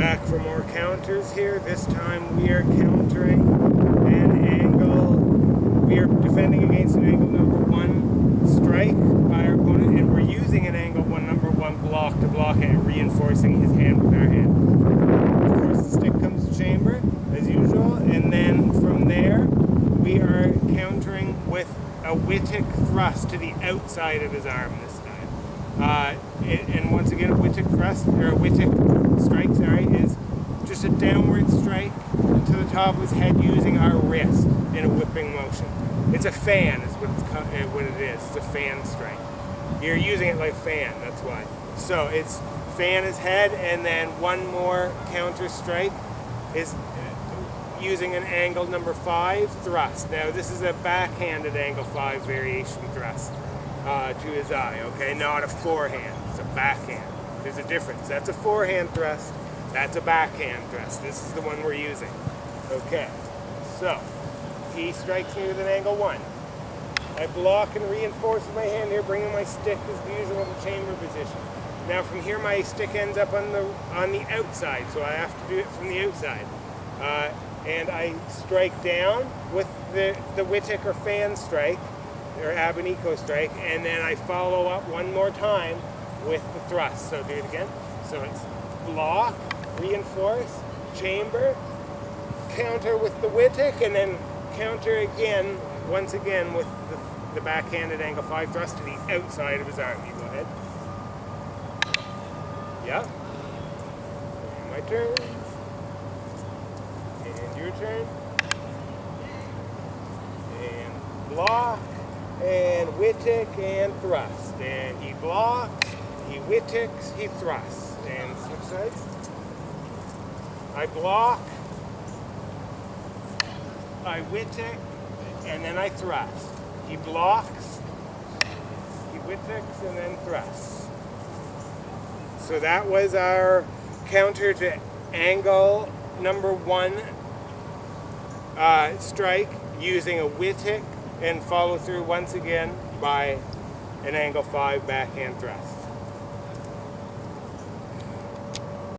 back for more counters here. This time we are countering an angle. We are defending against an angle number 1 strike by our opponent, and we're using an angle number 1 block to block it, reinforcing his hand with our hand. Of course, the stick comes to chamber as usual, and then from there we are countering with a Wittek thrust to the outside of his arm this time. And once again, a Wittek thrust, or a Wittek strike, is just a downward strike to the top of his head using our wrist in a whipping motion. It's a fan, is what it is. It's a fan strike. You're using it like fan, that's why. So it's fan his head, and then one more counter strike is using an angle number 5 thrust. Now this is a backhanded angle 5 variation thrust to his eye, okay? Not a forehand, it's a backhand. There's a difference. That's a forehand thrust, that's a backhand thrust. This is the one we're using. Okay, so he strikes me with an angle 1. I block and reinforce with my hand here, bringing my stick as usual in chamber position. Now from here my stick ends up on the outside, so I have to do it from the outside. And I strike down with the Wittek or fan strike, or Abanico strike, and then I follow up one more time with the thrust. So do it again. So it's block, reinforce, chamber, counter with the Wittek, and then counter again, once again with the backhanded angle 5 thrust to the outside of his arm. You go ahead. Yep. And my turn. And your turn. And block. And Wittek and thrust. And he blocks, he Witteks, he thrusts. And switch sides. I block, I Wittek, and then I thrust. He blocks, he Witteks, and then thrusts. So that was our counter to angle number 1 strike using a Wittek, and follow through once again by an angle 5 backhand thrust.